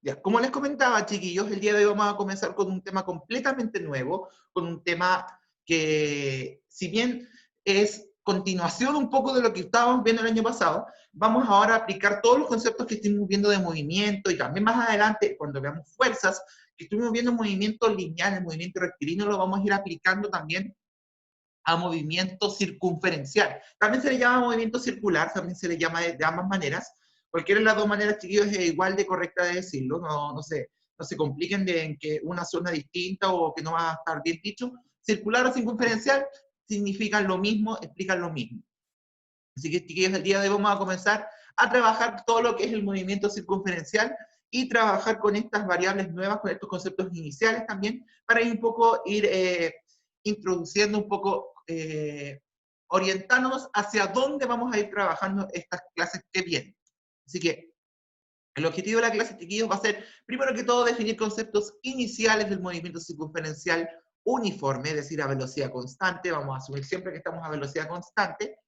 Ya, como les comentaba, chiquillos, el día de hoy vamos a comenzar con un tema completamente nuevo, con un tema que, si bien es continuación un poco de lo que estábamos viendo el año pasado, vamos ahora a aplicar todos los conceptos que estuvimos viendo de movimiento y también más adelante, cuando veamos fuerzas, que estuvimos viendo movimiento lineal, el movimiento rectilíneo, lo vamos a ir aplicando también a movimiento circunferencial. También se le llama movimiento circular, también se le llama de ambas maneras. Cualquiera de las dos maneras, chiquillos, es igual de correcta de decirlo. No se compliquen de en que una zona distinta o que no va a estar bien dicho. Circular o circunferencial significan lo mismo, explican lo mismo. Así que, chiquillos, el día de hoy vamos a comenzar a trabajar todo lo que es el movimiento circunferencial y trabajar con estas variables nuevas, con estos conceptos iniciales también, para ir un poco introduciendo un poco, orientándonos hacia dónde vamos a ir trabajando estas clases que vienen. Así que el objetivo de la clase, chiquillos, va a ser, primero que todo, definir conceptos iniciales del movimiento circunferencial uniforme, es decir, a velocidad constante. Vamos a asumir siempre que estamos a velocidad constante.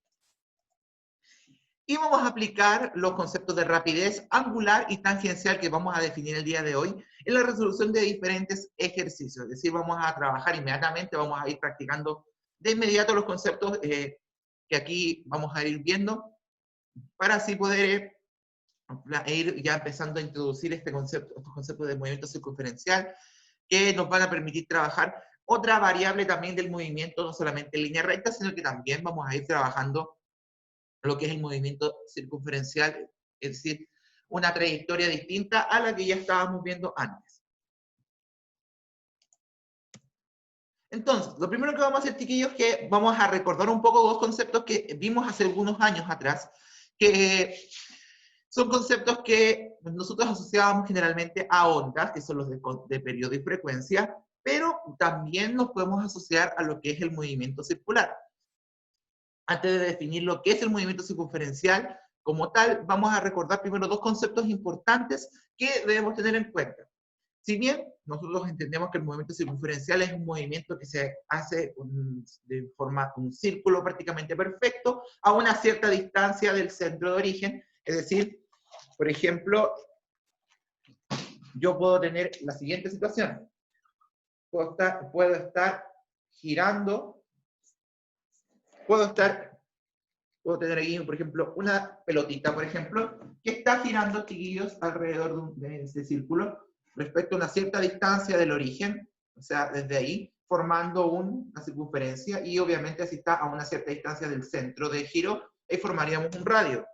Y vamos a aplicar los conceptos de rapidez angular y tangencial que vamos a definir el día de hoy en la resolución de diferentes ejercicios. Es decir, vamos a trabajar inmediatamente, vamos a ir practicando de inmediato los conceptos que aquí vamos a ir viendo para así poder ir ya empezando a introducir estos conceptos de movimiento circunferencial que nos van a permitir trabajar otra variable también del movimiento, no solamente en línea recta, sino que también vamos a ir trabajando lo que es el movimiento circunferencial, es decir, una trayectoria distinta a la que ya estábamos viendo antes. Entonces, lo primero que vamos a hacer, chiquillos, es que vamos a recordar un poco dos conceptos que vimos hace algunos años atrás, que son conceptos que nosotros asociábamos generalmente a ondas, que son los de periodo y frecuencia, pero también los podemos asociar a lo que es el movimiento circular. Antes de definir lo que es el movimiento circunferencial como tal, vamos a recordar primero dos conceptos importantes que debemos tener en cuenta. Si bien nosotros entendemos que el movimiento circunferencial es un movimiento que se hace de forma un círculo prácticamente perfecto a una cierta distancia del centro de origen, es decir, por ejemplo, yo puedo tener la siguiente situación. Puedo estar girando, puedo tener aquí, por ejemplo, una pelotita, por ejemplo, que está girando, chiquillos, alrededor de ese círculo, respecto a una cierta distancia del origen, o sea, desde ahí, formando una circunferencia, y obviamente si está a una cierta distancia del centro de giro, ahí formaríamos un radio.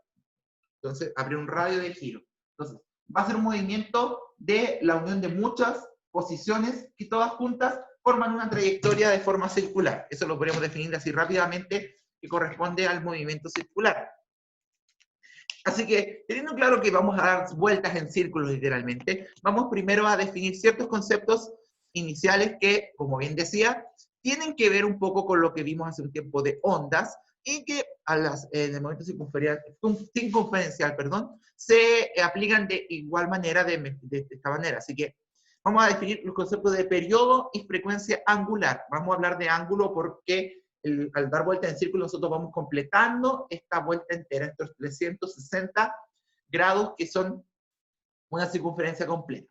Entonces, habría un radio de giro. Entonces, va a ser un movimiento de la unión de muchas posiciones que todas juntas forman una trayectoria de forma circular. Eso lo podríamos definir así rápidamente, que corresponde al movimiento circular. Así que, teniendo claro que vamos a dar vueltas en círculos literalmente, vamos primero a definir ciertos conceptos iniciales que, como bien decía, tienen que ver un poco con lo que vimos hace un tiempo de ondas y que en el movimiento circunferencial, se aplican de igual manera, de esta manera. Así que vamos a definir los conceptos de periodo y frecuencia angular. Vamos a hablar de ángulo porque al dar vuelta en círculo nosotros vamos completando esta vuelta entera, estos 360 grados que son una circunferencia completa.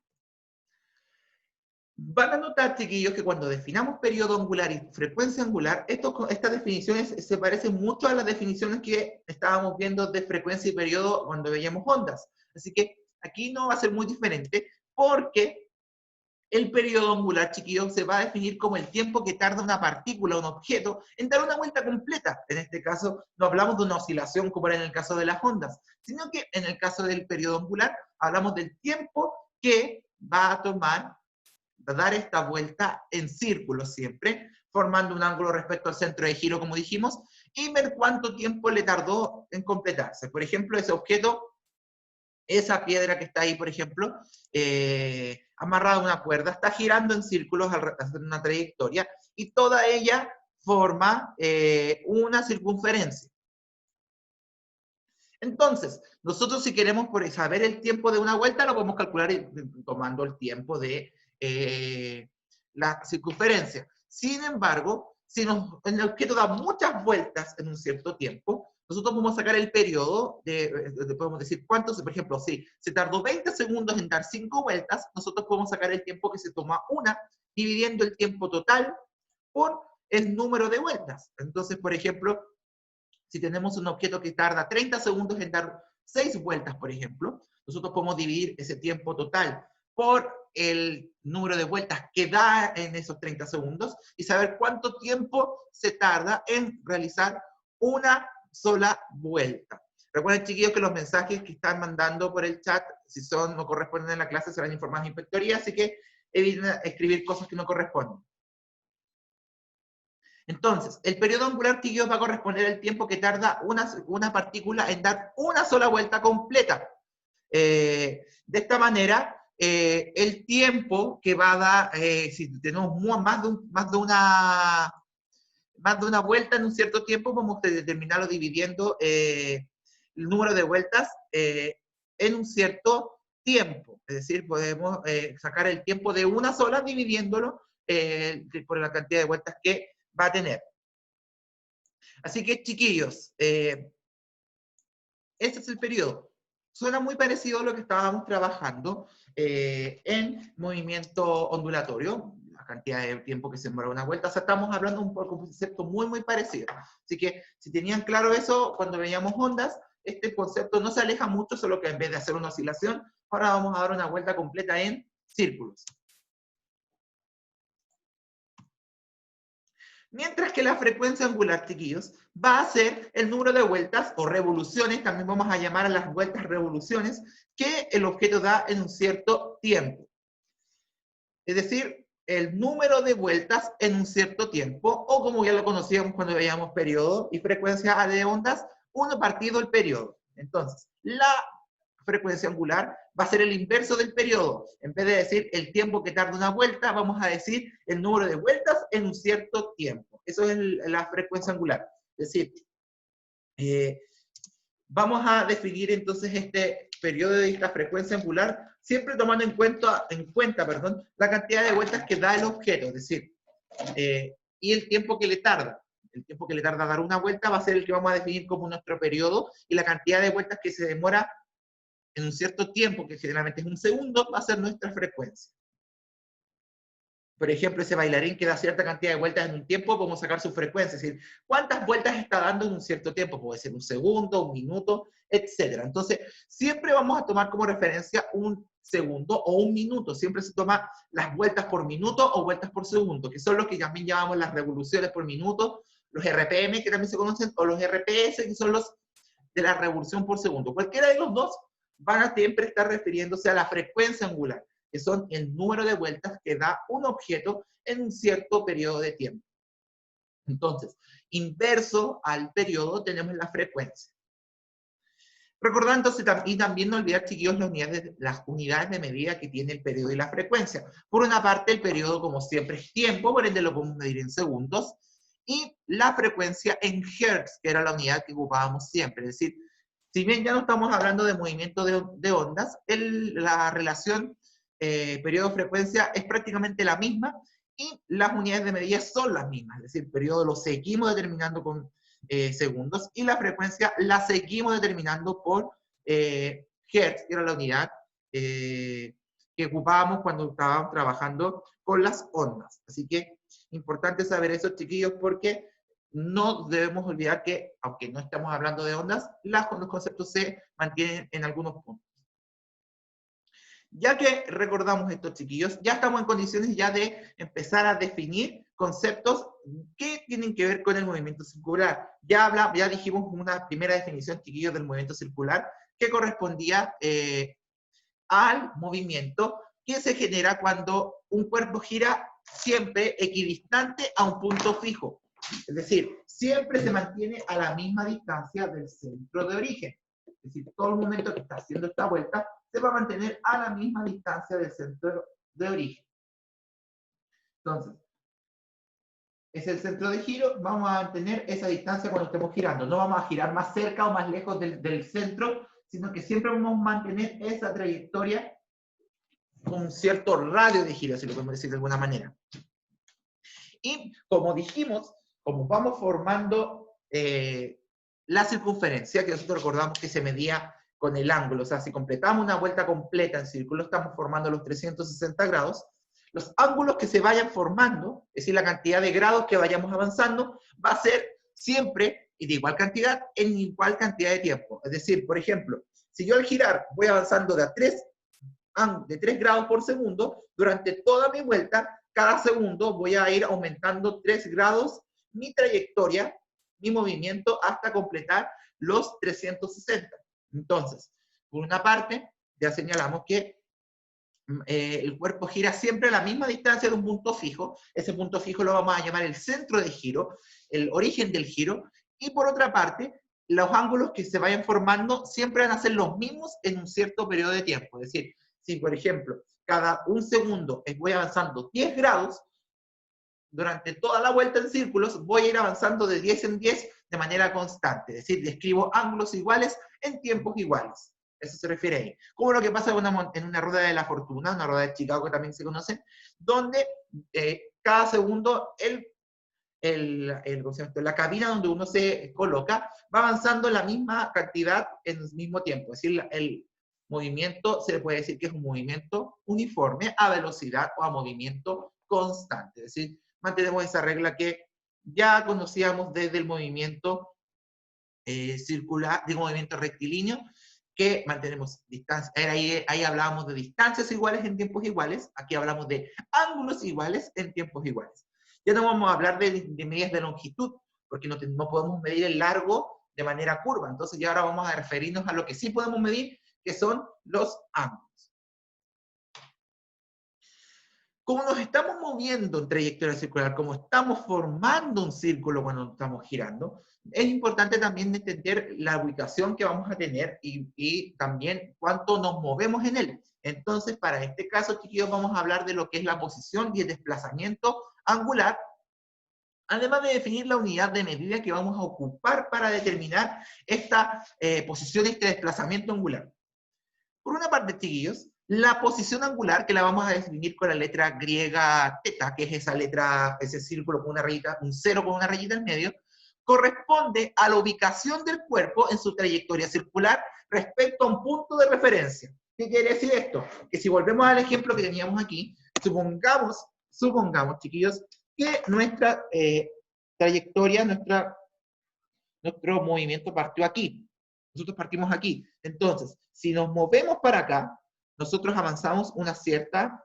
Van a notar, chiquillos, que cuando definamos periodo angular y frecuencia angular, estas definiciones se parecen mucho a las definiciones que estábamos viendo de frecuencia y periodo cuando veíamos ondas. Así que aquí no va a ser muy diferente porque el periodo angular, chiquillos, se va a definir como el tiempo que tarda una partícula, un objeto, en dar una vuelta completa. En este caso, no hablamos de una oscilación como era en el caso de las ondas, sino que en el caso del periodo angular, hablamos del tiempo que va a tomar dar esta vuelta en círculo siempre, formando un ángulo respecto al centro de giro, como dijimos, y ver cuánto tiempo le tardó en completarse. Por ejemplo, ese objeto, esa piedra que está ahí, por ejemplo, amarrada a una cuerda, está girando en círculos al hacer una trayectoria, y toda ella forma una circunferencia. Entonces, nosotros si queremos saber el tiempo de una vuelta, lo podemos calcular tomando el tiempo de la circunferencia. Sin embargo, si el objeto da muchas vueltas en un cierto tiempo, nosotros podemos sacar el periodo, podemos decir cuántos, por ejemplo, si se tardó 20 segundos en dar 5 vueltas, nosotros podemos sacar el tiempo que se toma una, dividiendo el tiempo total por el número de vueltas. Entonces, por ejemplo, si tenemos un objeto que tarda 30 segundos en dar 6 vueltas, por ejemplo, nosotros podemos dividir ese tiempo total por el número de vueltas que da en esos 30 segundos y saber cuánto tiempo se tarda en realizar una sola vuelta. Recuerden, chiquillos, que los mensajes que están mandando por el chat, si son no corresponden a la clase, serán informados en inspectoría, así que eviten escribir cosas que no corresponden. Entonces, el periodo angular, chiquillos, va a corresponder al tiempo que tarda una partícula en dar una sola vuelta completa. De esta manera, el tiempo que va a dar, si tenemos más de una vuelta en un cierto tiempo, vamos a determinarlo dividiendo el número de vueltas en un cierto tiempo. Es decir, podemos sacar el tiempo de una sola dividiéndolo por la cantidad de vueltas que va a tener. Así que, chiquillos, este es el periodo. Suena muy parecido a lo que estábamos trabajando en movimiento ondulatorio, la cantidad de tiempo que se demora una vuelta. O sea, estamos hablando un poco de un concepto muy, muy parecido. Así que, si tenían claro eso cuando veíamos ondas, este concepto no se aleja mucho, solo que en vez de hacer una oscilación, ahora vamos a dar una vuelta completa en círculos. Mientras que la frecuencia angular, chiquillos, va a ser el número de vueltas o revoluciones, también vamos a llamar a las vueltas revoluciones, que el objeto da en un cierto tiempo. Es decir, el número de vueltas en un cierto tiempo, o como ya lo conocíamos cuando veíamos periodo y frecuencia de ondas, 1 partido el periodo. Entonces, la frecuencia angular va a ser el inverso del periodo. En vez de decir el tiempo que tarda una vuelta, vamos a decir el número de vueltas en un cierto tiempo. Eso es la frecuencia angular. Es decir, vamos a definir entonces este periodo de esta frecuencia angular siempre tomando en cuenta, la cantidad de vueltas que da el objeto, es decir, y el tiempo que le tarda. El tiempo que le tarda a dar una vuelta va a ser el que vamos a definir como nuestro periodo, y la cantidad de vueltas que se demora en un cierto tiempo, que generalmente es un segundo, va a ser nuestra frecuencia. Por ejemplo, ese bailarín que da cierta cantidad de vueltas en un tiempo, podemos sacar su frecuencia, es decir, cuántas vueltas está dando en un cierto tiempo, puede ser un segundo, un minuto, etc. Entonces, siempre vamos a tomar como referencia un segundo o un minuto, siempre se toma las vueltas por minuto o vueltas por segundo, que son los que también llamamos las revoluciones por minuto, los RPM, que también se conocen, o los RPS, que son los de la revolución por segundo. Cualquiera de los dos van a siempre estar refiriéndose a la frecuencia angular, que son el número de vueltas que da un objeto en un cierto periodo de tiempo. Entonces, inverso al periodo tenemos la frecuencia. Recordando, y también no olvidar, chiquillos, las unidades de medida que tiene el periodo y la frecuencia. Por una parte, el periodo, como siempre, es tiempo, por ende lo podemos medir en segundos, y la frecuencia en hertz, que era la unidad que ocupábamos siempre. Es decir, si bien ya no estamos hablando de movimiento de ondas, la relación periodo-frecuencia es prácticamente la misma, y las unidades de medida son las mismas. Es decir, el periodo lo seguimos determinando con segundos, y la frecuencia la seguimos determinando por hertz, que era la unidad que ocupábamos cuando estábamos trabajando con las ondas. Así que importante saber eso, chiquillos, porque no debemos olvidar que, aunque no estamos hablando de ondas, los conceptos se mantienen en algunos puntos. Ya que recordamos esto, chiquillos, ya estamos en condiciones ya de empezar a definir conceptos que tienen que ver con el movimiento circular. Ya dijimos una primera definición, chiquillos, del movimiento circular, que correspondía al movimiento que se genera cuando un cuerpo gira siempre equidistante a un punto fijo. Es decir, siempre se mantiene a la misma distancia del centro de origen. Es decir, todo el momento que está haciendo esta vuelta se va a mantener a la misma distancia del centro de origen. Entonces, es el centro de giro, vamos a mantener esa distancia cuando estemos girando. No vamos a girar más cerca o más lejos del centro, sino que siempre vamos a mantener esa trayectoria con un cierto radio de giro, si lo podemos decir de alguna manera. Y como dijimos, como vamos formando la circunferencia, que nosotros recordamos que se medía con el ángulo. O sea, si completamos una vuelta completa en círculo, estamos formando los 360 grados. Los ángulos que se vayan formando, es decir, la cantidad de grados que vayamos avanzando, va a ser siempre y de igual cantidad en igual cantidad de tiempo. Es decir, por ejemplo, si yo al girar voy avanzando de 3 grados por segundo, durante toda mi vuelta, cada segundo voy a ir aumentando 3 grados mi trayectoria, mi movimiento, hasta completar los 360. Entonces, por una parte, ya señalamos que el cuerpo gira siempre a la misma distancia de un punto fijo. Ese punto fijo lo vamos a llamar el centro de giro, el origen del giro. Y por otra parte, los ángulos que se vayan formando siempre van a ser los mismos en un cierto periodo de tiempo. Es decir, si por ejemplo, cada un segundo voy avanzando 10 grados, durante toda la vuelta en círculos voy a ir avanzando de 10 en 10 de manera constante. Es decir, describo ángulos iguales en tiempos iguales. Eso se refiere ahí. Como lo que pasa en una rueda de la fortuna, una rueda de Chicago que también se conoce, donde cada segundo la cabina donde uno se coloca va avanzando la misma cantidad en el mismo tiempo. Es decir, el movimiento se le puede decir que es un movimiento uniforme a velocidad o a movimiento constante. Es decir, mantenemos esa regla que ya conocíamos desde el movimiento circular, de movimiento rectilíneo, que mantenemos distancia. Ahí hablábamos de distancias iguales en tiempos iguales, aquí hablamos de ángulos iguales en tiempos iguales. Ya no vamos a hablar de medidas de longitud, porque no podemos medir el largo de manera curva. Entonces ya ahora vamos a referirnos a lo que sí podemos medir, que son los ángulos. Como nos estamos moviendo en trayectoria circular, como estamos formando un círculo cuando estamos girando, es importante también entender la ubicación que vamos a tener y también cuánto nos movemos en él. Entonces, para este caso, chiquillos, vamos a hablar de lo que es la posición y el desplazamiento angular, además de definir la unidad de medida que vamos a ocupar para determinar esta posición y este desplazamiento angular. Por una parte, chiquillos, la posición angular, que la vamos a definir con la letra griega teta, que es esa letra, ese círculo con una rayita, un cero con una rayita en medio, corresponde a la ubicación del cuerpo en su trayectoria circular respecto a un punto de referencia. ¿Qué quiere decir esto? Que si volvemos al ejemplo que teníamos aquí, supongamos, chiquillos, que nuestra trayectoria, nuestro movimiento partió aquí. Nosotros partimos aquí. Entonces, si nos movemos para acá, nosotros avanzamos una cierta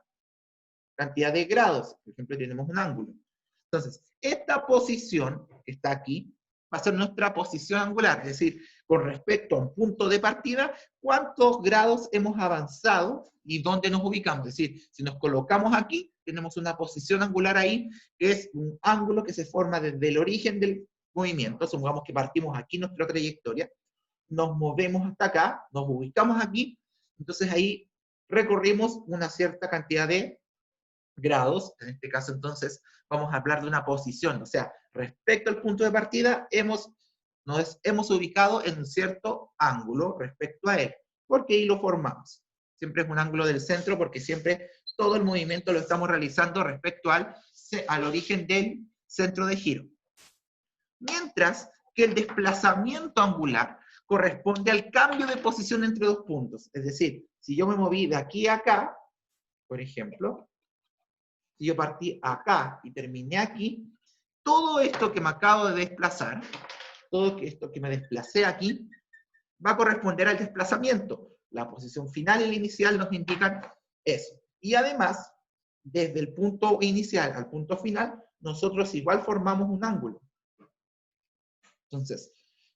cantidad de grados. Por ejemplo, tenemos un ángulo. Entonces, esta posición que está aquí va a ser nuestra posición angular. Es decir, con respecto a un punto de partida, cuántos grados hemos avanzado y dónde nos ubicamos. Es decir, si nos colocamos aquí, tenemos una posición angular ahí, que es un ángulo que se forma desde el origen del movimiento. Supongamos que partimos aquí nuestra trayectoria, nos movemos hasta acá, nos ubicamos aquí, entonces ahí recorrimos una cierta cantidad de grados. En este caso, entonces, vamos a hablar de una posición. O sea, respecto al punto de partida, nos hemos ubicado en un cierto ángulo respecto a él, porque ahí lo formamos. Siempre es un ángulo del centro, porque siempre todo el movimiento lo estamos realizando respecto al origen del centro de giro. Mientras que el desplazamiento angular corresponde al cambio de posición entre dos puntos. Es decir, si yo me moví de aquí a acá, por ejemplo, si yo partí acá y terminé aquí, todo esto que me acabo de desplazar, todo esto que me desplacé aquí, va a corresponder al desplazamiento. La posición final y la inicial nos indican eso. Y además, desde el punto inicial al punto final, nosotros igual formamos un ángulo. Entonces,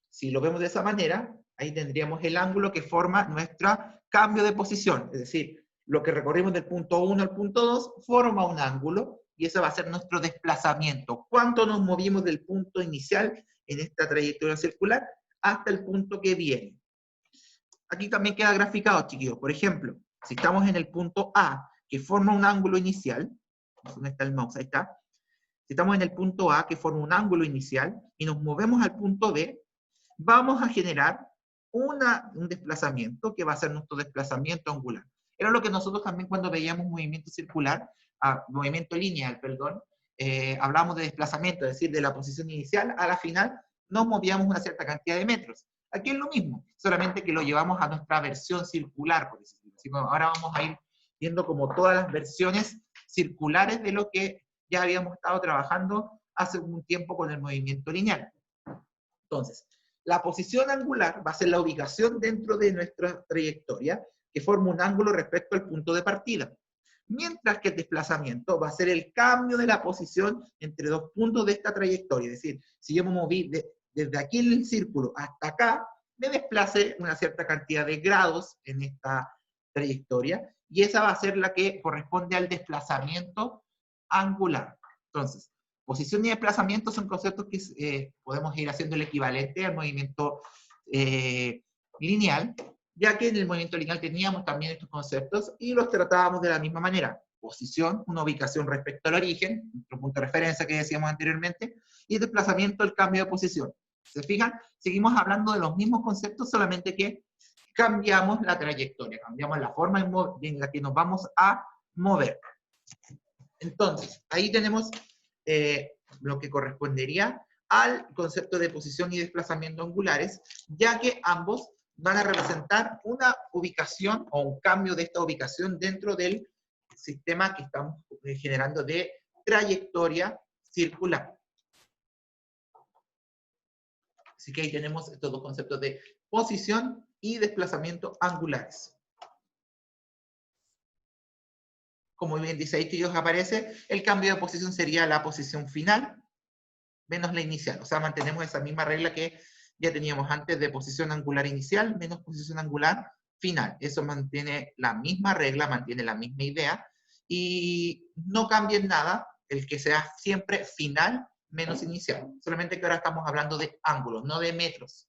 si lo vemos de esa manera, ahí tendríamos el ángulo que forma nuestro cambio de posición. Es decir, lo que recorrimos del punto 1 al punto 2 forma un ángulo y ese va a ser nuestro desplazamiento. ¿Cuánto nos movimos del punto inicial en esta trayectoria circular hasta el punto que viene? Aquí también queda graficado, chiquillos. Por ejemplo, si estamos en el punto A, que forma un ángulo inicial, ¿dónde está el mouse? Ahí está. Si estamos en el punto A, que forma un ángulo inicial, y nos movemos al punto B, vamos a generar un desplazamiento que va a ser nuestro desplazamiento angular. Era lo que nosotros también cuando veíamos movimiento circular, movimiento lineal, perdón, hablábamos de desplazamiento, es decir, de la posición inicial a la final, nos movíamos una cierta cantidad de metros. Aquí es lo mismo, solamente que lo llevamos a nuestra versión circular, por decirlo así. Ahora vamos a ir viendo como todas las versiones circulares de lo que ya habíamos estado trabajando hace un tiempo con el movimiento lineal. Entonces, la posición angular va a ser la ubicación dentro de nuestra trayectoria que forma un ángulo respecto al punto de partida. Mientras que el desplazamiento va a ser el cambio de la posición entre dos puntos de esta trayectoria. Es decir, si yo me moví desde aquí en el círculo hasta acá, me desplace una cierta cantidad de grados en esta trayectoria, y esa va a ser la que corresponde al desplazamiento angular. Entonces, posición y desplazamiento son conceptos que podemos ir haciendo el equivalente al movimiento lineal, ya que en el movimiento lineal teníamos también estos conceptos y los tratábamos de la misma manera. Posición, una ubicación respecto al origen, nuestro punto de referencia que decíamos anteriormente, y desplazamiento, el cambio de posición. ¿Se fijan? Seguimos hablando de los mismos conceptos, solamente que cambiamos la trayectoria, cambiamos la forma en la que nos vamos a mover. Entonces, ahí tenemos lo que correspondería al concepto de posición y desplazamiento angulares, ya que ambos van a representar una ubicación o un cambio de esta ubicación dentro del sistema que estamos generando de trayectoria circular. Así que ahí tenemos estos dos conceptos de posición y desplazamiento angulares. Como bien dice ahí, que aparece, el cambio de posición sería la posición final menos la inicial. O sea, mantenemos esa misma regla que ya teníamos antes de posición angular inicial menos posición angular final. Eso mantiene la misma regla, mantiene la misma idea, y no cambia en nada el que sea siempre final menos inicial. Solamente que ahora estamos hablando de ángulos, no de metros.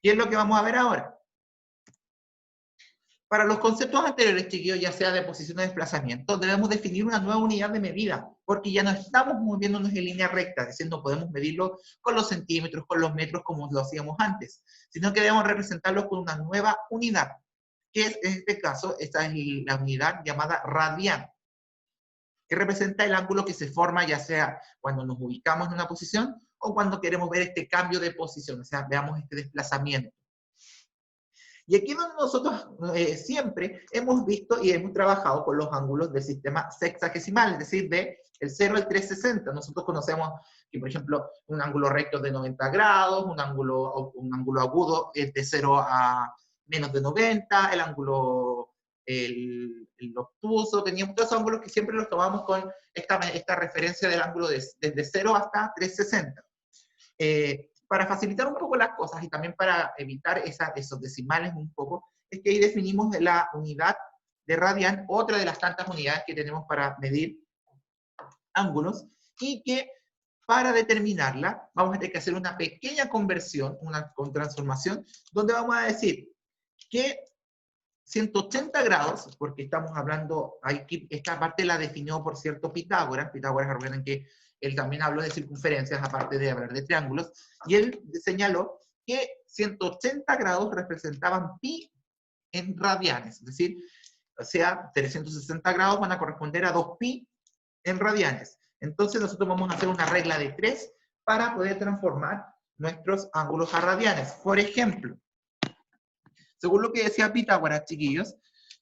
¿Qué es lo que vamos a ver ahora? Para los conceptos anteriores, chiquillos, ya sea de posición o desplazamiento, debemos definir una nueva unidad de medida, porque ya no estamos moviéndonos en línea recta, es decir, no podemos medirlo con los centímetros, con los metros, como lo hacíamos antes, sino que debemos representarlos con una nueva unidad, que es, en este caso, esta es la unidad llamada radian, que representa el ángulo que se forma ya sea cuando nos ubicamos en una posición o cuando queremos ver este cambio de posición, o sea, veamos este desplazamiento. Y aquí donde nosotros siempre hemos visto y hemos trabajado con los ángulos del sistema sexagesimal, es decir, de el 0 al 360. Nosotros conocemos que, por ejemplo, un ángulo recto es de 90 grados, un ángulo agudo es de 0 a menos de 90, el ángulo el obtuso, teníamos todos esos ángulos que siempre los tomamos con esta referencia del ángulo desde 0 hasta 360. Para facilitar un poco las cosas y también para evitar esos decimales un poco, es que ahí definimos la unidad de radian, otra de las tantas unidades que tenemos para medir ángulos, y que para determinarla vamos a tener que hacer una pequeña conversión, una transformación, donde vamos a decir que 180 grados, porque estamos hablando, esta parte la definió, por cierto, Pitágoras. Pitágoras, recuerden que él también habló de circunferencias, aparte de hablar de triángulos, y él señaló que 180 grados representaban pi en radianes, es decir, o sea, 360 grados van a corresponder a 2 pi en radianes. Entonces nosotros vamos a hacer una regla de 3 para poder transformar nuestros ángulos a radianes. Por ejemplo, según lo que decía Pitágoras, chiquillos,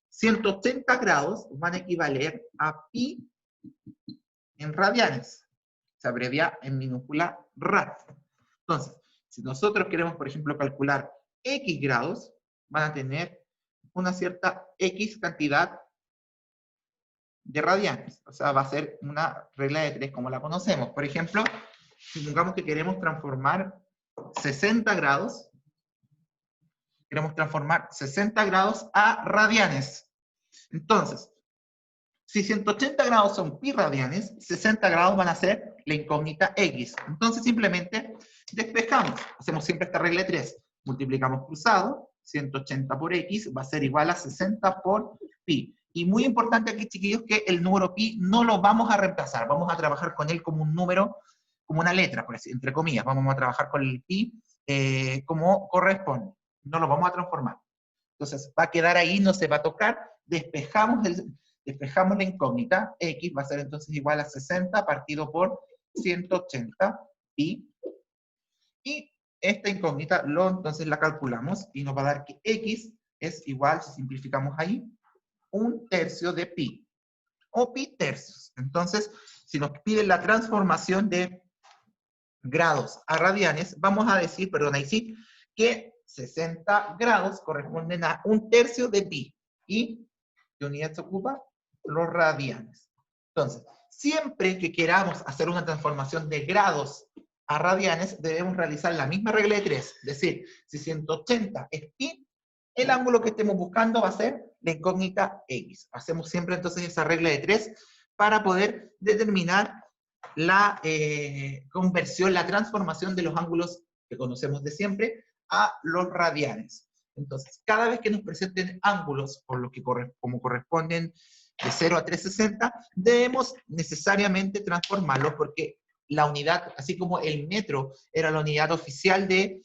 180 grados van a equivaler a pi en radianes. Se abrevia en minúscula rad. Entonces, si nosotros queremos, por ejemplo, calcular x grados, van a tener una cierta x cantidad de radianes. O sea, va a ser una regla de 3 como la conocemos. Por ejemplo, supongamos que queremos transformar 60 grados, queremos transformar 60 grados a radianes. Entonces, si 180 grados son pi radianes, 60 grados van a ser la incógnita x. Entonces simplemente despejamos. Hacemos siempre esta regla de 3. Multiplicamos cruzado, 180 por x va a ser igual a 60 por pi. Y muy importante aquí, chiquillos, que el número pi no lo vamos a reemplazar. Vamos a trabajar con él como un número, como una letra, por así, entre comillas. Vamos a trabajar con el pi como corresponde. No lo vamos a transformar. Entonces va a quedar ahí, no se va a tocar. Despejamos la incógnita, x va a ser entonces igual a 60 partido por 180 pi. Y esta incógnita, entonces la calculamos y nos va a dar que x es igual, si simplificamos ahí, 1/3 de pi, o pi tercios. Entonces, si nos piden la transformación de grados a radianes, vamos a decir, perdón, ahí sí, que 60 grados corresponden a 1/3 de pi. ¿Y qué unidad se ocupa? Los radianes. Entonces, siempre que queramos hacer una transformación de grados a radianes, debemos realizar la misma regla de 3. Es decir, si 180 es pi, el ángulo que estemos buscando va a ser la incógnita x. Hacemos siempre entonces esa regla de 3 para poder determinar la conversión, la transformación de los ángulos que conocemos de siempre a los radianes. Entonces, cada vez que nos presenten ángulos por lo que como corresponden de 0 a 360, debemos necesariamente transformarlos porque la unidad, así como el metro era la unidad oficial de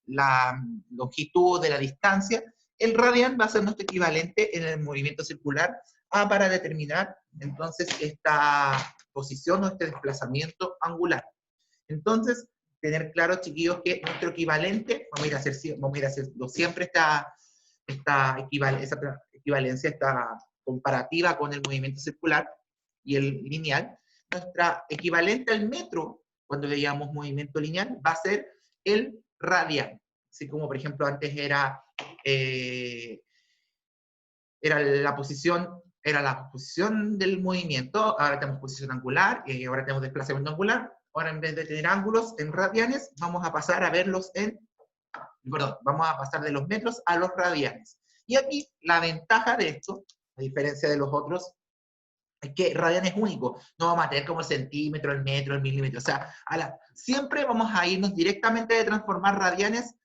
la longitud de la distancia, el radian va a ser nuestro equivalente en el movimiento circular para determinar entonces esta posición o este desplazamiento angular. Entonces, tener claro, chiquillos, que nuestro equivalente, vamos a ir a hacerlo siempre esa equivalencia, esta comparativa con el movimiento circular y el lineal. Nuestra equivalente al metro, cuando veíamos movimiento lineal, va a ser el radian. Así como, por ejemplo, antes era la posición del movimiento, ahora tenemos posición angular, y ahora tenemos desplazamiento angular. Ahora, en vez de tener ángulos en radianes, vamos a pasar a verlos vamos a pasar de los metros a los radianes. Y aquí, la ventaja de esto, a diferencia de los otros, es que radian es único. No vamos a tener como el centímetro, el metro, el milímetro. O sea, siempre vamos a irnos directamente de transformar radianes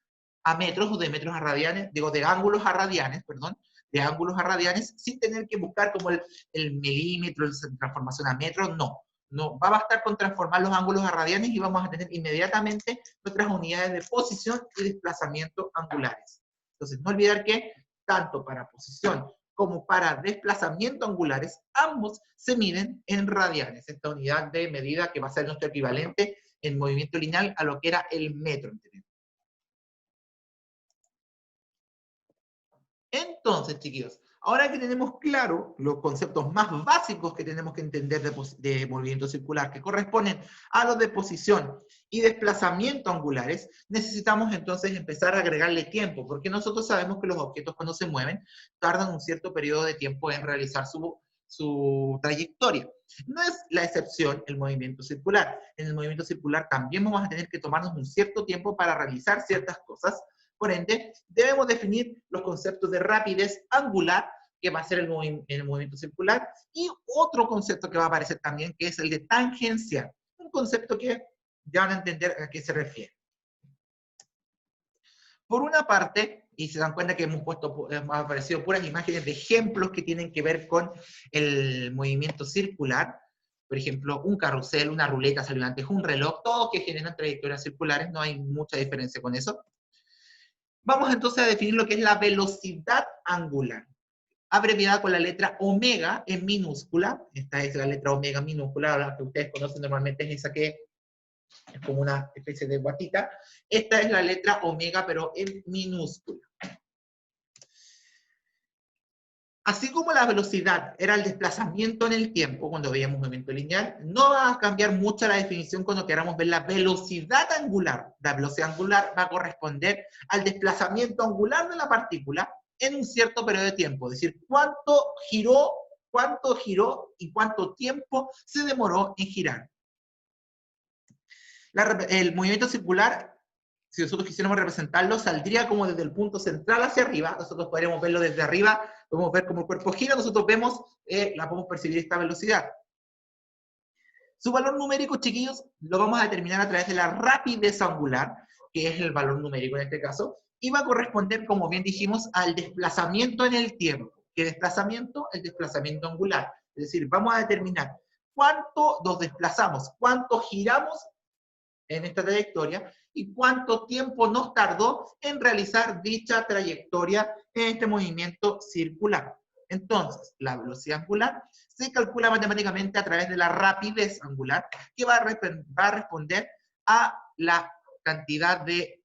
a metros o de metros a radianes, digo, de ángulos a radianes, perdón, de ángulos a radianes, sin tener que buscar como el milímetro, la transformación a metros, no. No, va a bastar con transformar los ángulos a radianes y vamos a tener inmediatamente nuestras unidades de posición y desplazamiento angulares. Entonces, no olvidar que tanto para posición como para desplazamiento angulares, ambos se miden en radianes, esta unidad de medida que va a ser nuestro equivalente en movimiento lineal a lo que era el metro. Entonces, chiquillos, ahora que tenemos claro los conceptos más básicos que tenemos que entender de movimiento circular, que corresponden a los de posición y desplazamiento angulares, necesitamos entonces empezar a agregarle tiempo, porque nosotros sabemos que los objetos cuando se mueven tardan un cierto periodo de tiempo en realizar su trayectoria. No es la excepción el movimiento circular. En el movimiento circular también vamos a tener que tomarnos un cierto tiempo para realizar ciertas cosas. Por ende, debemos definir los conceptos de rapidez angular, que va a ser en el movimiento circular, y otro concepto que va a aparecer también, que es el de tangencial. Un concepto que ya van a entender a qué se refiere. Por una parte, y se dan cuenta que hemos aparecido puras imágenes de ejemplos que tienen que ver con el movimiento circular, por ejemplo, un carrusel, una ruleta salió antes, un reloj, todos que generan trayectorias circulares, no hay mucha diferencia con eso. Vamos entonces a definir lo que es la velocidad angular, abreviada con la letra omega en minúscula. Esta es la letra omega minúscula, la que ustedes conocen normalmente es esa que es como una especie de guatita. Esta es la letra omega, pero en minúscula. Así como la velocidad era el desplazamiento en el tiempo, cuando veíamos movimiento lineal, no va a cambiar mucho la definición cuando queramos ver la velocidad angular. La velocidad angular va a corresponder al desplazamiento angular de la partícula en un cierto periodo de tiempo. Es decir, cuánto giró y cuánto tiempo se demoró en girar. El movimiento circular, si nosotros quisiéramos representarlo, saldría como desde el punto central hacia arriba. Nosotros podríamos verlo desde arriba, podemos ver cómo el cuerpo gira, nosotros vemos, podemos percibir esta velocidad. Su valor numérico, chiquillos, lo vamos a determinar a través de la rapidez angular, que es el valor numérico en este caso, y va a corresponder, como bien dijimos, al desplazamiento en el tiempo. ¿Qué desplazamiento? El desplazamiento angular. Es decir, vamos a determinar cuánto nos desplazamos, cuánto giramos en esta trayectoria y cuánto tiempo nos tardó en realizar dicha trayectoria en este movimiento circular. Entonces, la velocidad angular se calcula matemáticamente a través de la rapidez angular, que va a responder a la cantidad de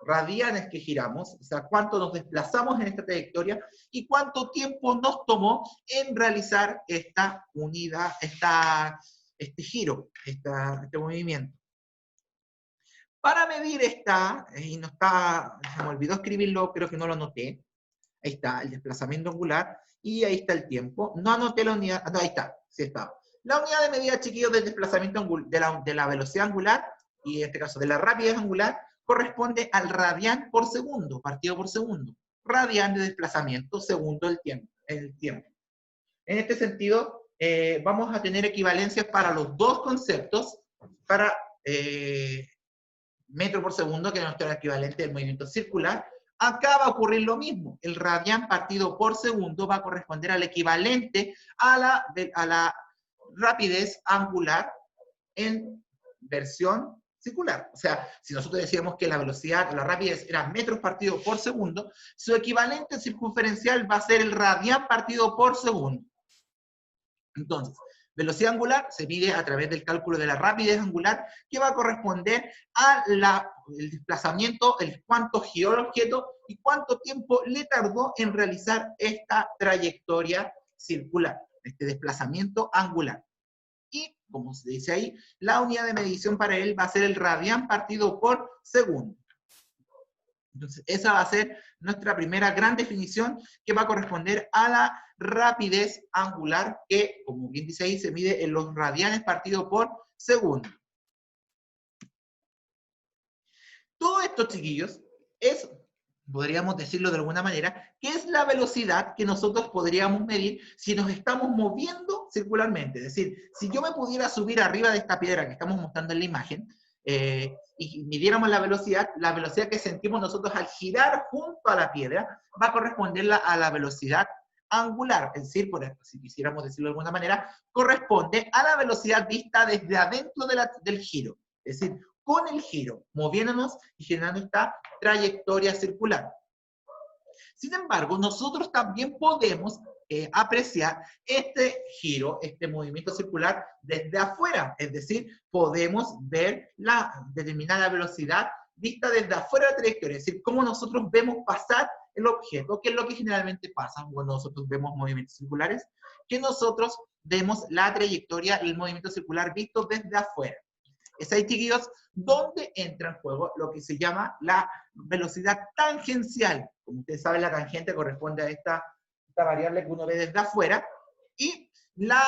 radianes que giramos, o sea, cuánto nos desplazamos en esta trayectoria y cuánto tiempo nos tomó en realizar esta unidad, este giro, este movimiento. Para medir esta, y no está, se me olvidó escribirlo, creo que no lo anoté, ahí está, el desplazamiento angular, y ahí está el tiempo. No anoté la unidad, no, ahí está, sí está. La unidad de medida, chiquillos, del desplazamiento de la velocidad angular, y en este caso de la rapidez angular, corresponde al radian por segundo, partido por segundo. Radian de desplazamiento, segundo el tiempo. En este sentido, vamos a tener equivalencias para los dos conceptos, para metro por segundo, que es nuestro equivalente del movimiento circular. Acá va a ocurrir lo mismo. El radian partido por segundo va a corresponder al equivalente a la rapidez angular en versión circular. O sea, si nosotros decíamos que la velocidad, la rapidez era metros partido por segundo, su equivalente circunferencial va a ser el radian partido por segundo. Entonces, velocidad angular se mide a través del cálculo de la rapidez angular, que va a corresponder al desplazamiento, el cuánto giró el objeto y cuánto tiempo le tardó en realizar esta trayectoria circular, este desplazamiento angular. Y, como se dice ahí, la unidad de medición para él va a ser el radian partido por segundo. Entonces, esa va a ser nuestra primera gran definición, que va a corresponder a la rapidez angular, que, como bien dice ahí, se mide en los radianes partido por segundo. Todo esto, chiquillos, es, podríamos decirlo de alguna manera, que es la velocidad que nosotros podríamos medir si nos estamos moviendo circularmente. Es decir, si yo me pudiera subir arriba de esta piedra que estamos mostrando en la imagen, y midiéramos la velocidad que sentimos nosotros al girar junto a la piedra, va a corresponder a la velocidad angular. Es decir, si quisiéramos decirlo de alguna manera, corresponde a la velocidad vista desde adentro del giro. Es decir, con el giro, moviéndonos y generando esta trayectoria circular. Sin embargo, nosotros también podemos apreciar este giro, este movimiento circular desde afuera. Es decir, podemos ver la determinada velocidad vista desde afuera de la trayectoria. Es decir, cómo nosotros vemos pasar el objeto, que es lo que generalmente pasa cuando nosotros vemos movimientos circulares, que nosotros vemos la trayectoria, el movimiento circular visto desde afuera. Es ahí, chiquillos, donde entra en juego lo que se llama la velocidad tangencial. Como ustedes saben, la tangente corresponde a esta variable que uno ve desde afuera, y la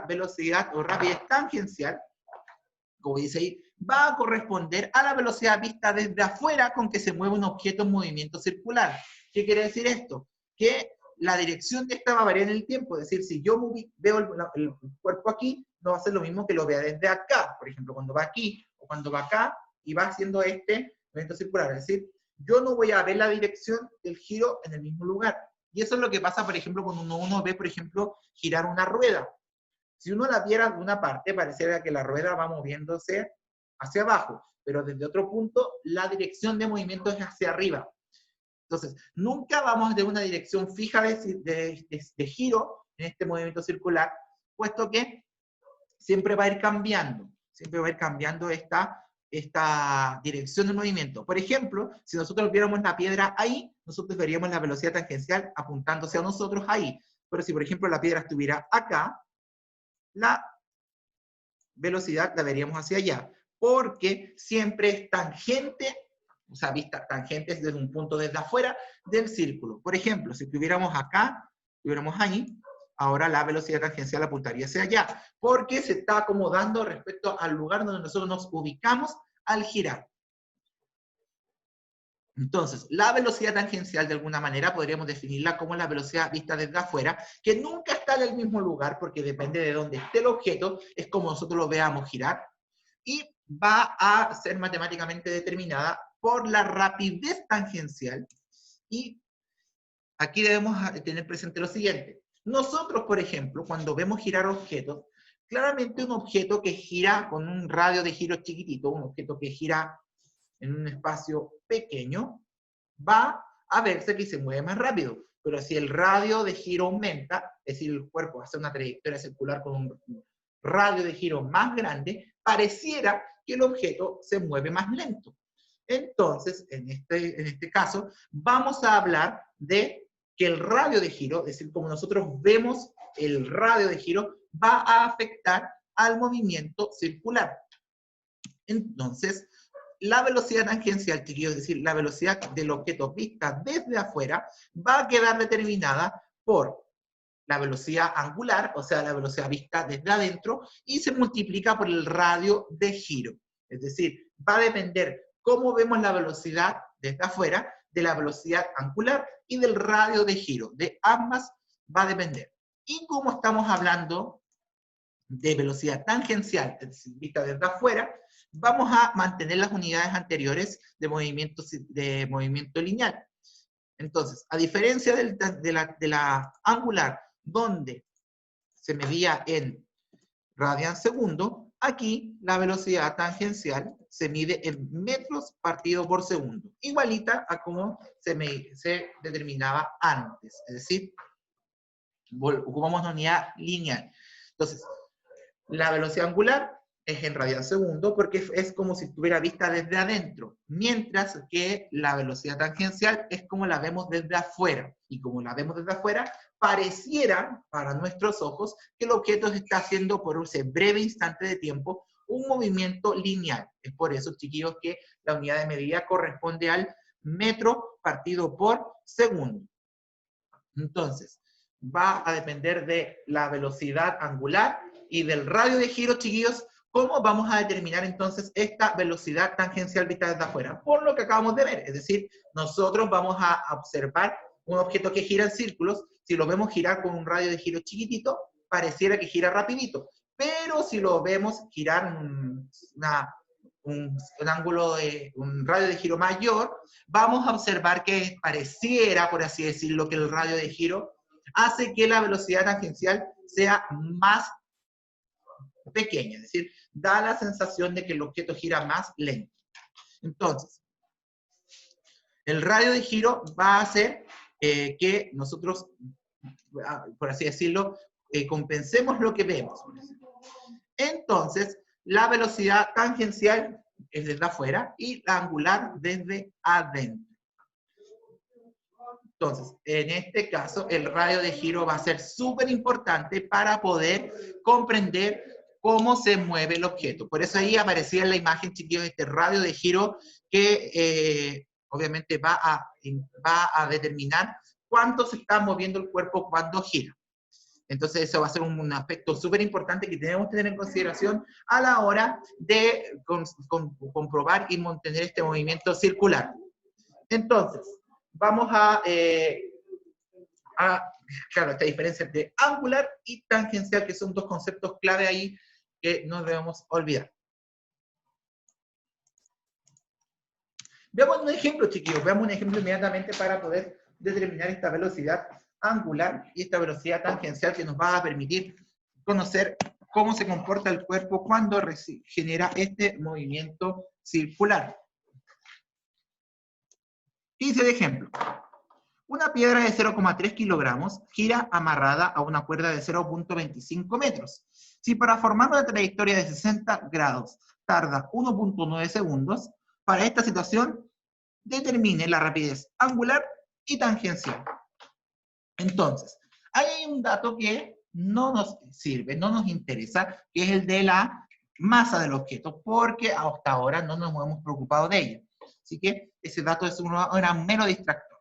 velocidad o rapidez tangencial, como dice ahí, va a corresponder a la velocidad vista desde afuera con que se mueve un objeto en movimiento circular. ¿Qué quiere decir esto? Que la dirección de esta va a variar en el tiempo. Es decir, si yo veo el cuerpo aquí, no va a ser lo mismo que lo vea desde acá. Por ejemplo, cuando va aquí o cuando va acá y va haciendo este movimiento circular. Es decir, yo no voy a ver la dirección del giro en el mismo lugar. Y eso es lo que pasa, por ejemplo, cuando uno ve, por ejemplo, girar una rueda. Si uno la viera de una parte, pareciera que la rueda va moviéndose hacia abajo, pero desde otro punto, la dirección de movimiento es hacia arriba. Entonces, nunca vamos de una dirección fija de giro en este movimiento circular, puesto que siempre va a ir cambiando esta dirección del movimiento. Por ejemplo, si nosotros viéramos la piedra ahí, nosotros veríamos la velocidad tangencial apuntándose a nosotros ahí. Pero si, por ejemplo, la piedra estuviera acá, la velocidad la veríamos hacia allá, porque siempre es tangente, o sea, vista tangente desde un punto desde afuera del círculo. Por ejemplo, si estuviéramos acá, estuviéramos ahí, ahora la velocidad tangencial apuntaría hacia allá, porque se está acomodando respecto al lugar donde nosotros nos ubicamos al girar. Entonces, la velocidad tangencial, de alguna manera, podríamos definirla como la velocidad vista desde afuera, que nunca está en el mismo lugar, porque depende de dónde esté el objeto, es como nosotros lo veamos girar, y va a ser matemáticamente determinada por la rapidez tangencial. Y aquí debemos tener presente lo siguiente. Nosotros, por ejemplo, cuando vemos girar objetos, claramente un objeto que gira con un radio de giro chiquitito, un objeto que gira en un espacio pequeño, va a verse que se mueve más rápido. Pero si el radio de giro aumenta, es decir, el cuerpo hace una trayectoria circular con un radio de giro más grande, pareciera que el objeto se mueve más lento. Entonces, en este caso, vamos a hablar de que el radio de giro, es decir, como nosotros vemos el radio de giro, va a afectar al movimiento circular. Entonces, la velocidad tangencial, chiquillos, es decir, la velocidad del objeto vista desde afuera, va a quedar determinada por la velocidad angular, o sea, la velocidad vista desde adentro, y se multiplica por el radio de giro. Es decir, va a depender cómo vemos la velocidad desde afuera, de la velocidad angular y del radio de giro. De ambas va a depender. Y como estamos hablando de velocidad tangencial, es decir, vista desde afuera, vamos a mantener las unidades anteriores de movimiento lineal. Entonces, a diferencia de la angular, donde se medía en radian segundo, aquí la velocidad tangencial se mide en metros partido por segundo, igualita a como se determinaba antes, es decir, ocupamos una unidad lineal. Entonces, la velocidad angular es en radian segundo porque es como si estuviera vista desde adentro, mientras que la velocidad tangencial es como la vemos desde afuera. Y como la vemos desde afuera, pareciera para nuestros ojos que el objeto está haciendo por ese breve instante de tiempo un movimiento lineal. Es por eso, chiquillos, que la unidad de medida corresponde al metro partido por segundo. Entonces, va a depender de la velocidad angular y del radio de giro, chiquillos. ¿Cómo vamos a determinar entonces esta velocidad tangencial vista desde afuera? Por lo que acabamos de ver, es decir, nosotros vamos a observar un objeto que gira en círculos. Si lo vemos girar con un radio de giro chiquitito, pareciera que gira rapidito, pero si lo vemos girar un radio de giro mayor, vamos a observar que pareciera, por así decirlo, que el radio de giro hace que la velocidad tangencial sea más pequeña, es decir, da la sensación de que el objeto gira más lento. Entonces, el radio de giro va a hacer que nosotros, por así decirlo, compensemos lo que vemos. Entonces, la velocidad tangencial es desde afuera y la angular desde adentro. Entonces, en este caso, el radio de giro va a ser súper importante para poder comprender cómo se mueve el objeto. Por eso ahí aparecía en la imagen, chiquillos, este radio de giro que obviamente va a determinar cuánto se está moviendo el cuerpo cuando gira. Entonces eso va a ser un aspecto súper importante que tenemos que tener en consideración a la hora de comprobar y mantener este movimiento circular. Entonces, vamos claro, esta diferencia entre angular y tangencial, que son dos conceptos clave ahí que no debemos olvidar. Veamos un ejemplo, chiquillos, veamos un ejemplo inmediatamente para poder determinar esta velocidad angular y esta velocidad tangencial que nos va a permitir conocer cómo se comporta el cuerpo cuando genera este movimiento circular. Dice de ejemplo, una piedra de 0,3 kilogramos gira amarrada a una cuerda de 0,25 metros. Si para formar una trayectoria de 60 grados tarda 1,9 segundos, para esta situación determine la rapidez angular y tangencial. Entonces, ahí hay un dato que no nos sirve, no nos interesa, que es el de la masa del objeto, porque hasta ahora no nos hemos preocupado de ella. Así que ese dato es un mero distractor.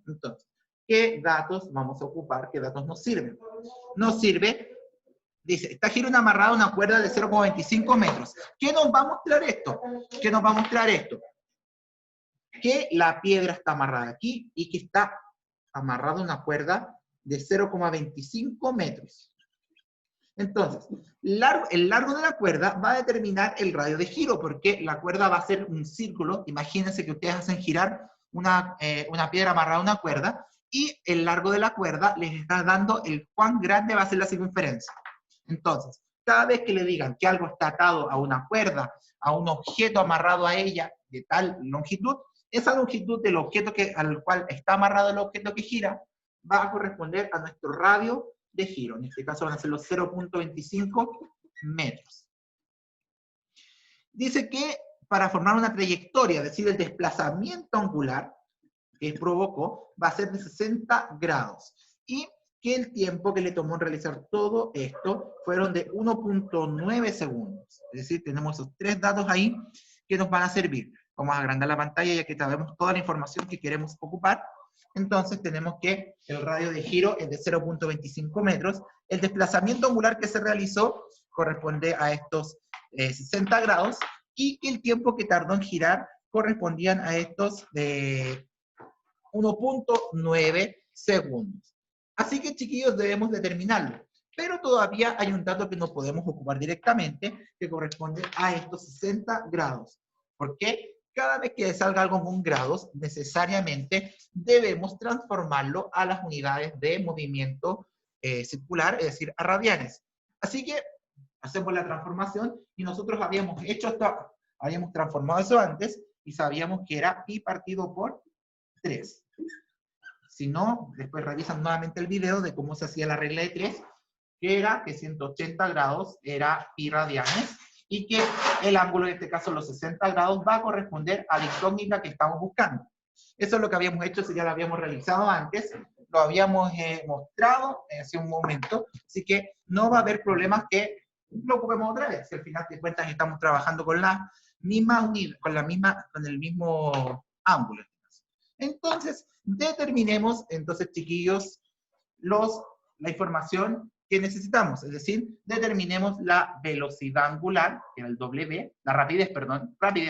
Entonces, ¿qué datos vamos a ocupar? ¿Qué datos nos sirven? Nos sirve, dice, está girando amarrado a una cuerda de 0,25 metros. ¿Qué nos va a mostrar esto? ¿Qué nos va a mostrar esto? Que la piedra está amarrada aquí y que está amarrada a una cuerda de 0,25 metros. Entonces, el largo de la cuerda va a determinar el radio de giro, porque la cuerda va a ser un círculo. Imagínense que ustedes hacen girar una piedra amarrada a una cuerda, y el largo de la cuerda les está dando el cuán grande va a ser la circunferencia. Entonces, cada vez que le digan que algo está atado a una cuerda, a un objeto amarrado a ella de tal longitud, esa longitud del objeto al cual está amarrado el objeto que gira va a corresponder a nuestro radio de giro. En este caso van a ser los 0,25 metros. Dice que para formar una trayectoria, es decir, el desplazamiento angular que provocó, va a ser de 60 grados. Y que el tiempo que le tomó en realizar todo esto fueron de 1.9 segundos. Es decir, tenemos esos tres datos ahí que nos van a servir. Vamos a agrandar la pantalla ya que sabemos toda la información que queremos ocupar. Entonces tenemos que el radio de giro es de 0.25 metros. El desplazamiento angular que se realizó corresponde a estos 60 grados y el tiempo que tardó en girar correspondían a estos 1.9 segundos. Así que, chiquillos, debemos determinarlo. Pero todavía hay un dato que no podemos ocupar directamente, que corresponde a estos 60 grados. ¿Por qué? Cada vez que salga algo en grados, necesariamente debemos transformarlo a las unidades de movimiento circular, es decir, a radianes. Así que hacemos la transformación y nosotros habíamos transformado eso antes y sabíamos que era pi partido por 3. Si no, después revisan nuevamente el video de cómo se hacía la regla de 3, que era que 180 grados era pi radianes, y que el ángulo, en este caso los 60 grados, va a corresponder a la incógnita que estamos buscando. Eso es lo que habíamos hecho, eso ya lo habíamos realizado antes, lo habíamos mostrado hace un momento, así que no va a haber problemas que lo ocupemos otra vez. Si al final de cuentas estamos trabajando con la misma unidad, con el mismo ángulo. Entonces, determinemos, entonces, chiquillos, la información que necesitamos, es decir, determinemos la velocidad angular, que era el W, la rapidez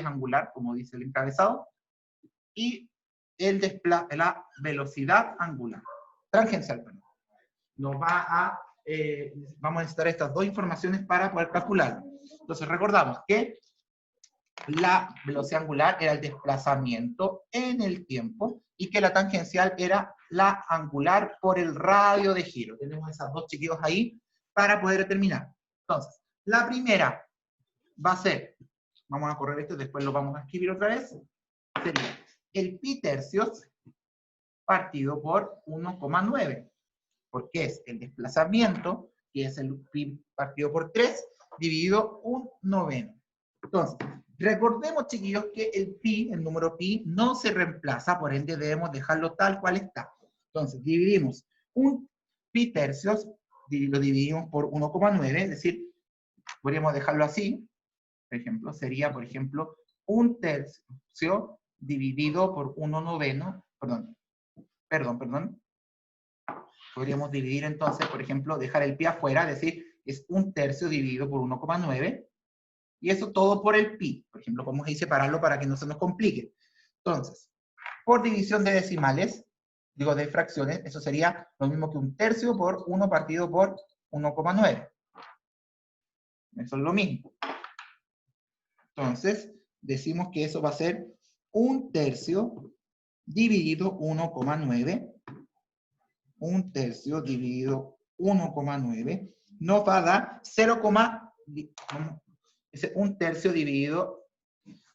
angular, como dice el encabezado, y la velocidad angular, tangencial, perdón. Vamos a necesitar estas dos informaciones para poder calcularlo. Entonces, recordamos que la velocidad angular era el desplazamiento en el tiempo y que la tangencial era la angular por el radio de giro. Tenemos esas dos, chiquillos, ahí para poder determinar. Entonces, la primera va a ser, vamos a correr esto y después lo vamos a escribir otra vez, sería el pi tercios partido por 1,9, porque es el desplazamiento, que es el pi partido por 3, dividido 1/9. Entonces, recordemos, chiquillos, que el pi, el número pi, no se reemplaza, por ende debemos dejarlo tal cual está. Entonces, dividimos un pi tercios, lo dividimos por 1,9, es decir, podríamos dejarlo así, por ejemplo, sería, por ejemplo, un tercio dividido por 1/9, perdón. Podríamos dividir entonces, por ejemplo, dejar el pi afuera, es decir, es un tercio dividido por 1,9, y eso todo por el pi. Por ejemplo, podemos ahí separarlo para que no se nos complique. Entonces, por división de decimales, de fracciones, eso sería lo mismo que un tercio por 1 partido por 1,9. Eso es lo mismo. Entonces, decimos que eso va a ser un tercio dividido 1,9. Un tercio dividido 1,9 nos va a dar 1 tercio dividido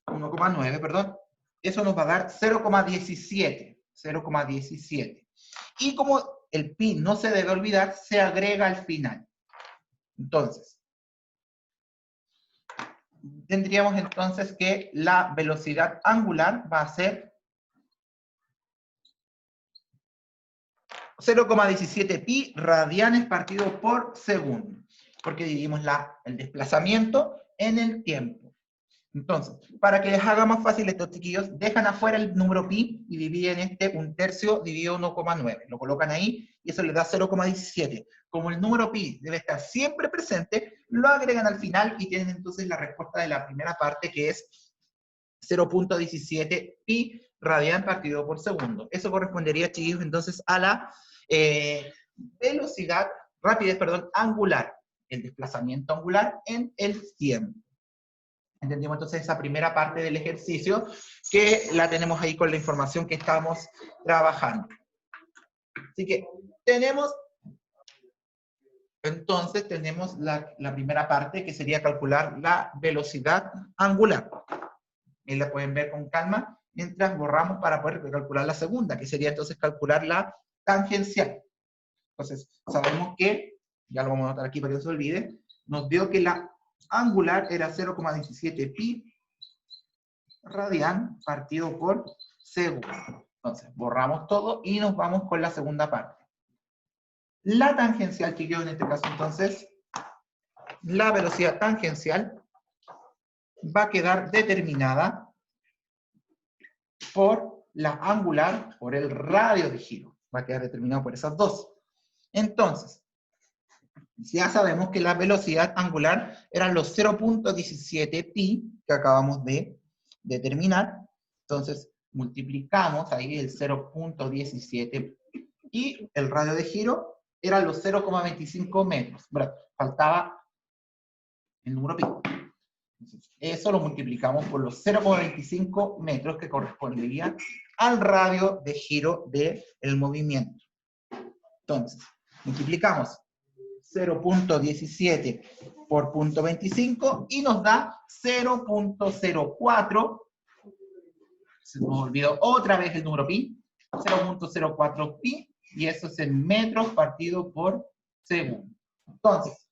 1,9, perdón, eso nos va a dar 0,17. Y como el pi no se debe olvidar, se agrega al final. Entonces, tendríamos entonces que la velocidad angular va a ser 0,17 pi radianes partido por segundo, porque dividimos el desplazamiento en el tiempo. Entonces, para que les haga más fácil estos chiquillos, dejan afuera el número pi y dividen un tercio dividido 1,9. Lo colocan ahí y eso les da 0,17. Como el número pi debe estar siempre presente, lo agregan al final y tienen entonces la respuesta de la primera parte, que es 0,17 pi radian partido por segundo. Eso correspondería, chiquillos, entonces a la rapidez angular, el desplazamiento angular en el tiempo. Entendimos entonces esa primera parte del ejercicio, que la tenemos ahí con la información que estamos trabajando. Así que tenemos la primera parte, que sería calcular la velocidad angular. Y la pueden ver con calma mientras borramos para poder calcular la segunda, que sería entonces calcular la tangencial. Entonces, sabemos que, ya lo vamos a anotar aquí para que no se olvide, nos dio que la angular era 0,17 pi radian partido por segundo. Entonces, borramos todo y nos vamos con la segunda parte. La tangencial, chiquillos, en este caso, entonces, la velocidad tangencial va a quedar determinada por la angular, por el radio de giro. Va a quedar determinado por esas dos. Entonces, ya sabemos que la velocidad angular eran los 0.17 pi que acabamos de determinar. Entonces, multiplicamos ahí el 0.17 y el radio de giro eran los 0,25 metros. Bueno, faltaba el número pi. Entonces, eso lo multiplicamos por los 0,25 metros que corresponderían al radio de giro del movimiento. Entonces, multiplicamos 0.17 por 0.25 y nos da 0.04. Se nos olvidó otra vez el número pi. 0.04 pi, y eso es en metros partido por segundo. Entonces,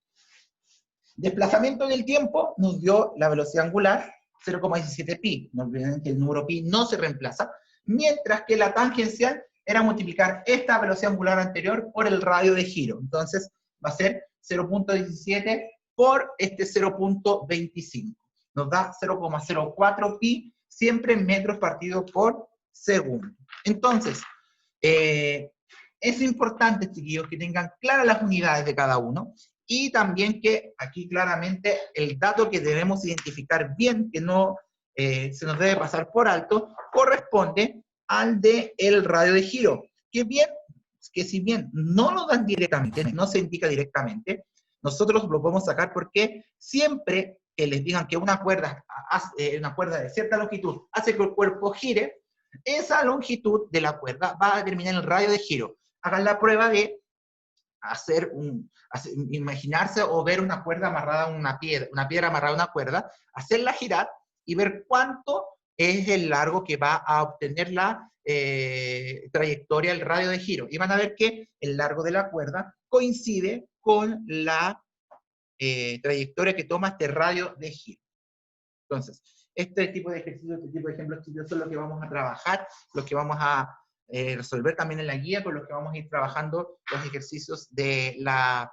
desplazamiento en el tiempo nos dio la velocidad angular, 0,17 pi. No olviden que el número pi no se reemplaza, mientras que la tangencial era multiplicar esta velocidad angular anterior por el radio de giro. Entonces, va a ser 0.17 por este 0.25. Nos da 0,04 pi, siempre en metros partido por segundo. Entonces, es importante, chiquillos, que tengan claras las unidades de cada uno, y también que aquí claramente el dato que debemos identificar bien, que no se nos debe pasar por alto, corresponde al de el radio de giro. Que si bien no lo dan directamente, no se indica directamente, nosotros lo podemos sacar porque siempre que les digan que una cuerda de cierta longitud hace que el cuerpo gire, esa longitud de la cuerda va a determinar el radio de giro. Hagan la prueba de imaginarse o ver una cuerda amarrada a una piedra amarrada a una cuerda, hacerla girar y ver cuánto es el largo que va a obtener la trayectoria, el radio de giro. Y van a ver que el largo de la cuerda coincide con la trayectoria que toma este radio de giro. Entonces, este tipo de ejercicios, este tipo de ejemplos son los que vamos a trabajar, los que vamos a resolver también en la guía, con los que vamos a ir trabajando los ejercicios de esta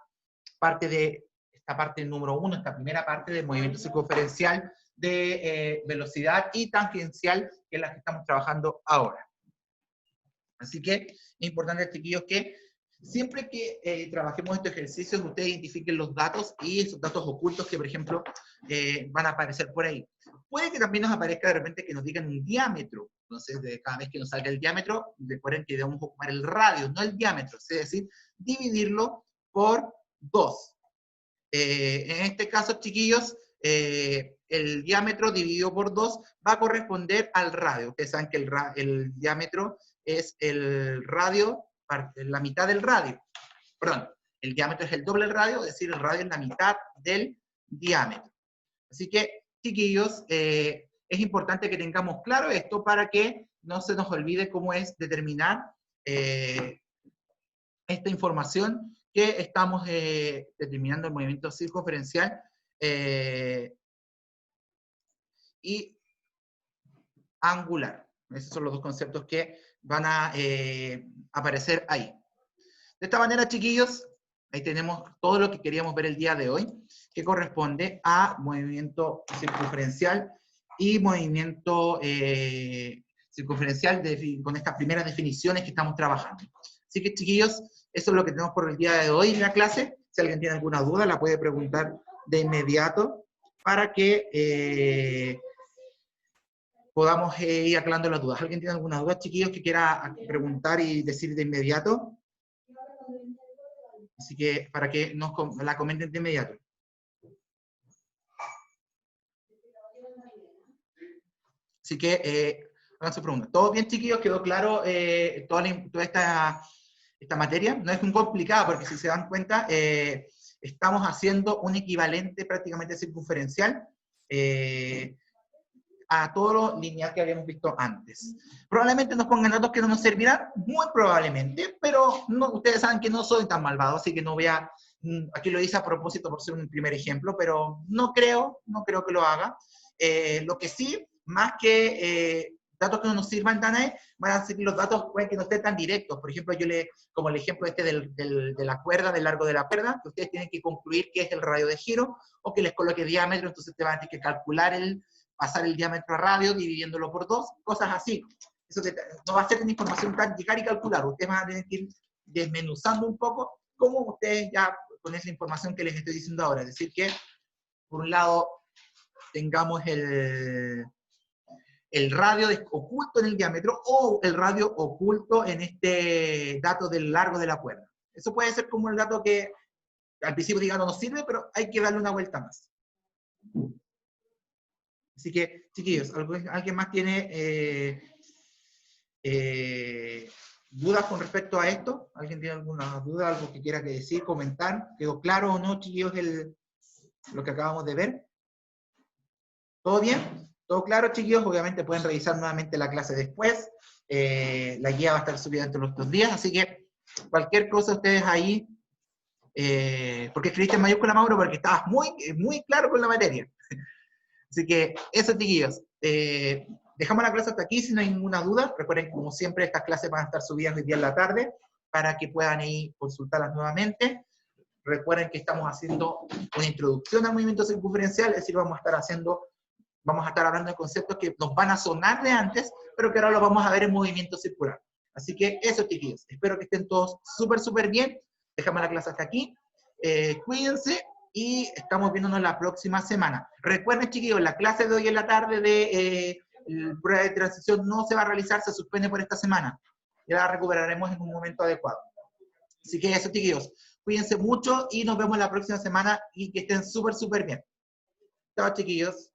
parte número 1, esta primera parte del movimiento circunferencial de velocidad y tangencial, que es la que estamos trabajando ahora. Así que es importante, chiquillos, que siempre que trabajemos estos ejercicios, ustedes identifiquen los datos y esos datos ocultos que, por ejemplo, van a aparecer por ahí. Puede que también nos aparezca de repente que nos digan el diámetro. Entonces, cada vez que nos salga el diámetro, recuerden que debemos ocupar el radio, no el diámetro. Es decir, dividirlo por 2. En este caso, chiquillos, el diámetro dividido por 2 va a corresponder al radio. Ustedes saben que el diámetro es el radio, la mitad del radio. Perdón, el diámetro es el doble del radio, es decir, el radio es la mitad del diámetro. Así que, chiquillos, es importante que tengamos claro esto para que no se nos olvide cómo es determinar esta información que estamos determinando el movimiento circunferencial y angular. Esos son los dos conceptos que van a aparecer ahí. De esta manera, chiquillos, ahí tenemos todo lo que queríamos ver el día de hoy, que corresponde a movimiento circunferencial y movimiento circunferencial con estas primeras definiciones que estamos trabajando. Así que, chiquillos, eso es lo que tenemos por el día de hoy en la clase. Si alguien tiene alguna duda, la puede preguntar de inmediato para que podamos ir aclarando las dudas. ¿Alguien tiene alguna duda, chiquillos, que quiera preguntar y decir de inmediato? Así que para que nos la comenten de inmediato. Así que hagan su pregunta. ¿Todo bien, chiquillos? ¿Quedó claro toda esta materia? No es muy complicada porque si se dan cuenta, estamos haciendo un equivalente prácticamente circunferencial a todo lo lineal que habíamos visto antes. Probablemente nos pongan datos que no nos servirán, muy probablemente, pero no, ustedes saben que no soy tan malvado, así que no voy a Aquí lo hice a propósito por ser un primer ejemplo, pero no creo que lo haga. Lo que sí, más que datos que no nos sirvan tan ahí, van a ser los datos que no estén tan directos. Por ejemplo, como el ejemplo este de la cuerda, del largo de la cuerda, que ustedes tienen que concluir qué es el radio de giro, o que les coloque diámetro, entonces te van a tener que calcular pasar el diámetro a radio, dividiéndolo por 2, cosas así. Eso no va a ser una información tan llegar y calcular, ustedes van a tener que ir desmenuzando un poco cómo ustedes ya con esa información que les estoy diciendo ahora. Es decir que, por un lado, tengamos el radio oculto en el diámetro o el radio oculto en este dato del largo de la cuerda. Eso puede ser como el dato que al principio diga no nos sirve, pero hay que darle una vuelta más. Así que, chiquillos, ¿alguien más tiene dudas con respecto a esto? ¿Alguien tiene alguna duda, algo que quiera decir, comentar? ¿Quedó claro o no, chiquillos, lo que acabamos de ver? ¿Todo bien? ¿Todo claro, chiquillos? Obviamente pueden revisar nuevamente la clase después. La guía va a estar subida dentro de estos días, así que cualquier cosa ustedes ahí, porque escribiste en mayúscula, Mauro, porque estabas muy claro con la materia. Así que eso, chiquillos. Dejamos la clase hasta aquí, si no hay ninguna duda. Recuerden, como siempre, estas clases van a estar subidas hoy día en la tarde, para que puedan ahí consultarlas nuevamente. Recuerden que estamos haciendo una introducción al movimiento circunferencial, es decir, vamos a estar hablando de conceptos que nos van a sonar de antes, pero que ahora los vamos a ver en movimiento circular. Así que eso, chiquillos. Espero que estén todos súper bien. Dejamos la clase hasta aquí. Cuídense y estamos viéndonos la próxima semana. Recuerden, chiquillos, la clase de hoy en la tarde de prueba de transición no se va a realizar, se suspende por esta semana. Ya la recuperaremos en un momento adecuado. Así que eso, chiquillos. Cuídense mucho y nos vemos la próxima semana y que estén súper bien. Chao, chiquillos.